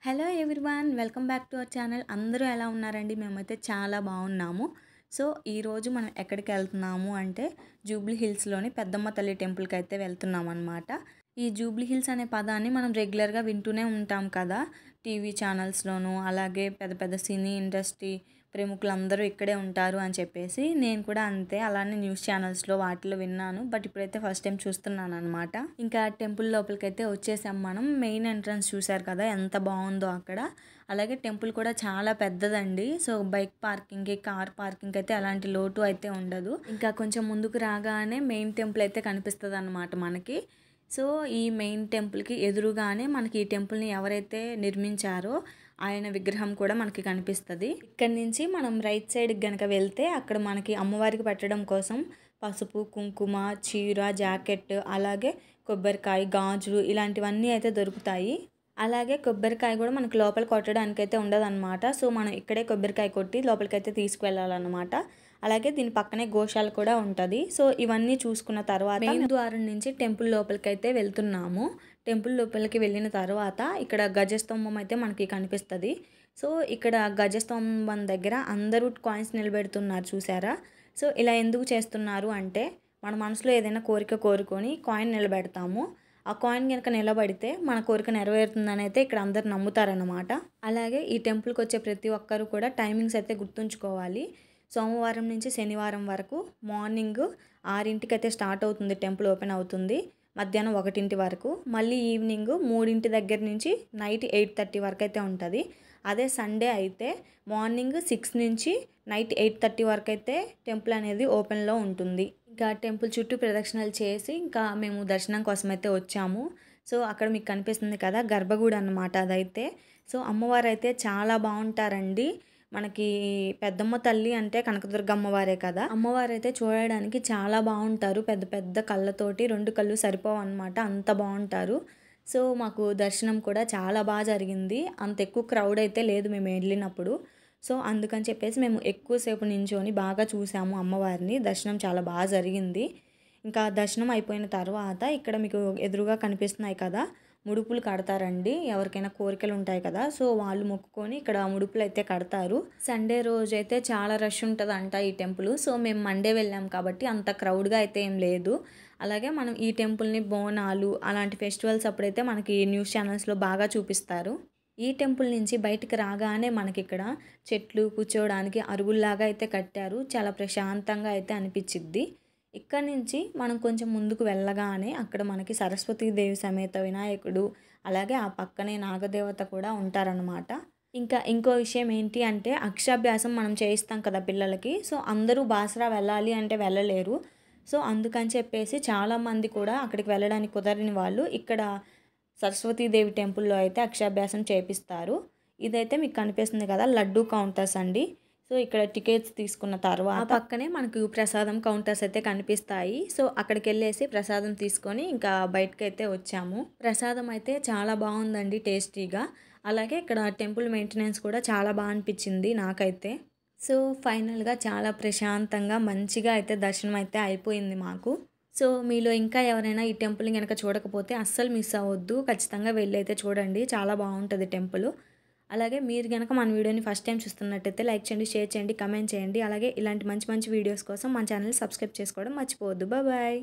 Hello everyone, welcome back to our channel. అందరూ ఎలా ఉన్నారండి? మేమైతే చాలా బాగున్నాము. సో ఈరోజు మనం ఎక్కడికి వెళ్తున్నాము అంటే జూబ్లీ హిల్స్లోని పెద్దమ్మ తల్లి టెంపుల్కి అయితే వెళ్తున్నాం అనమాట. ఈ జూబ్లీ హిల్స్ అనే పదాన్ని మనం రెగ్యులర్గా వింటూనే ఉంటాం కదా, టీవీ ఛానల్స్లోనూ, అలాగే పెద్ద పెద్ద సినీ ఇండస్ట్రీ ప్రముఖులందరూ ఇక్కడే ఉంటారు అని చెప్పేసి నేను కూడా అంతే అలానే న్యూస్ ఛానల్స్లో వాటిలో విన్నాను. బట్ ఇప్పుడైతే ఫస్ట్ టైం చూస్తున్నాను అనమాట. ఇంకా టెంపుల్ లోపలికి అయితే వచ్చేసాం. మనం మెయిన్ ఎంట్రన్స్ చూసారు కదా ఎంత బాగుందో అక్కడ. అలాగే టెంపుల్ కూడా చాలా పెద్దదండి. సో బైక్ పార్కింగ్కి, కార్ పార్కింగ్ అయితే అలాంటి లోటు అయితే ఉండదు. ఇంకా కొంచెం ముందుకు రాగానే మెయిన్ టెంపుల్ అయితే కనిపిస్తుంది అనమాట మనకి. సో ఈ మెయిన్ టెంపుల్కి ఎదురుగానే మనకి ఈ టెంపుల్ని ఎవరైతే నిర్మించారో ఆయన విగ్రహం కూడా మనకి కనిపిస్తుంది. ఇక్కడి నుంచి మనం రైట్ సైడ్కి గనక వెళ్తే అక్కడ మనకి అమ్మవారికి పెట్టడం కోసం పసుపు, కుంకుమ, చీర, జాకెట్, అలాగే కొబ్బరికాయ, గాజులు ఇలాంటివన్నీ అయితే దొరుకుతాయి. అలాగే కొబ్బరికాయ కూడా మనకి లోపల కొట్టడానికి అయితే ఉండదు అనమాట. సో మనం ఇక్కడే కొబ్బరికాయ కొట్టి లోపలికైతే తీసుకువెళ్ళాలన్నమాట. అలాగే దీని పక్కనే గోశాల కూడా ఉంటుంది. సో ఇవన్నీ చూసుకున్న తర్వాత మెయిన్ ద్వారం నుంచి టెంపుల్ లోపలికి అయితే వెళ్తున్నాము. టెంపుల్ లోపలికి వెళ్ళిన తర్వాత ఇక్కడ గజస్తంభం అయితే మనకి కనిపిస్తుంది. సో ఇక్కడ గజస్తంభం దగ్గర అందరూ కాయిన్స్ నిలబెడుతున్నారు చూసారా. సో ఇలా ఎందుకు చేస్తున్నారు అంటే మన మనసులో ఏదైనా కోరిక కోరుకొని కాయిన్ నిలబెడతాము. ఆ కాయిన్ కనుక నిలబడితే మన కోరిక నెరవేరుతుందని అయితే ఇక్కడ అందరు నమ్ముతారన్నమాట. అలాగే ఈ టెంపుల్కి వచ్చే ప్రతి ఒక్కరు కూడా టైమింగ్స్ అయితే గుర్తుంచుకోవాలి. సోమవారం నుంచి శనివారం వరకు మార్నింగ్ 6ంటికి అయితే స్టార్ట్ అవుతుంది, టెంపుల్ ఓపెన్ అవుతుంది. మధ్యాహ్నం 1 వరకు, మళ్ళీ ఈవినింగ్ 3 దగ్గర నుంచి నైట్ 8:30 వరకు అయితే ఉంటుంది. అదే సండే అయితే మార్నింగ్ 6 నుంచి నైట్ 8:30 వరకు అయితే టెంపుల్ అనేది ఓపెన్లో ఉంటుంది. ఇంకా టెంపుల్ చుట్టూ ప్రదక్షిణలు చేసి ఇంకా మేము దర్శనం కోసం అయితే వచ్చాము. సో అక్కడ మీకు కనిపిస్తుంది కదా గర్భగుడి అన్నమాట అదైతే. సో అమ్మవారు అయితే చాలా బాగుంటారండి. మనకి పెద్దమ్మ తల్లి అంటే కనకదుర్గ అమ్మవారే కదా. అమ్మవారు అయితే చూడడానికి చాలా బాగుంటారు. పెద్ద పెద్ద కళ్ళతోటి 2 కళ్ళు సరిపోవు అనమాట, అంత బాగుంటారు. సో మాకు దర్శనం కూడా చాలా బాగా జరిగింది. అంత ఎక్కువ క్రౌడ్ అయితే లేదు మేము వెళ్ళినప్పుడు. సో అందుకని చెప్పేసి మేము ఎక్కువసేపు నించొని బాగా చూసాము అమ్మవారిని. దర్శనం చాలా బాగా జరిగింది. ఇంకా దర్శనం అయిపోయిన తర్వాత ఇక్కడ మీకు ఎదురుగా కనిపిస్తున్నాయి కదా ముడుపులు కడతారండి. ఎవరికైనా కోరికలు ఉంటాయి కదా, సో వాళ్ళు మొక్కుకొని ఇక్కడ ముడుపులు అయితే కడతారు. సండే రోజు అయితే చాలా రష్ ఉంటుందంట ఈ టెంపుల్. సో మేము మండే వెళ్ళాం కాబట్టి అంత క్రౌడ్గా అయితే ఏం లేదు. అలాగే మనం ఈ టెంపుల్ని బోనాలు అలాంటి ఫెస్టివల్స్ అప్పుడైతే మనకి న్యూస్ ఛానల్స్లో బాగా చూపిస్తారు. ఈ టెంపుల్ నుంచి బయటికి రాగానే మనకి ఇక్కడ చెట్లు కూర్చోవడానికి అరుగుల్లాగా అయితే కట్టారు. చాలా ప్రశాంతంగా అయితే అనిపించిద్ది. ఇక్కడ నుంచి మనం కొంచెం ముందుకు వెళ్ళగానే అక్కడ మనకి సరస్వతీదేవి సమేత వినాయకుడు, అలాగే ఆ పక్కనే నాగదేవత కూడా ఉంటారనమాట. ఇంకా ఇంకో విషయం ఏంటి అంటే అక్షరాభ్యాసం మనం చేయిస్తాం కదా పిల్లలకి. సో అందరూ బాసరా వెళ్ళాలి అంటే వెళ్ళలేరు. సో అందుకని చెప్పేసి చాలామంది కూడా అక్కడికి వెళ్ళడానికి కుదరని వాళ్ళు ఇక్కడ సరస్వతీదేవి టెంపుల్లో అయితే అక్షరాభ్యాసం చేపిస్తారు. ఇదైతే మీకు కనిపిస్తుంది కదా లడ్డూ కౌంటర్స్ అండి. సో ఇక్కడ టికెట్స్ తీసుకున్న తర్వాత పక్కనే మనకు ప్రసాదం కౌంటర్స్ అయితే కనిపిస్తాయి. సో అక్కడికి వెళ్ళేసి ప్రసాదం తీసుకొని ఇంకా బయటకు అయితే వచ్చాము. ప్రసాదం అయితే చాలా బాగుందండి, టేస్టీగా. అలాగే ఇక్కడ టెంపుల్ మెయింటెనెన్స్ కూడా చాలా బాగా అనిపించింది నాకైతే. సో ఫైనల్గా చాలా ప్రశాంతంగా మంచిగా అయితే దర్శనం అయితే అయిపోయింది మాకు. సో మీలో ఇంకా ఎవరైనా ఈ టెంపుల్ని కనుక చూడకపోతే అస్సలు మిస్ అవ్వద్దు, ఖచ్చితంగా వెళ్ళి అయితే చూడండి, చాలా బాగుంటుంది టెంపుల్. అలాగే మీరు కనుక మన వీడియోని ఫస్ట్ టైం చూస్తున్నట్టయితే లైక్ చేయండి, షేర్ చేయండి, కమెంట్ చేయండి. అలాగే ఇలాంటి మంచి మంచి వీడియోస్ కోసం మన ఛానల్ని సబ్స్క్రైబ్ చేసుకోవడం మర్చిపోవద్దు. బాయ్.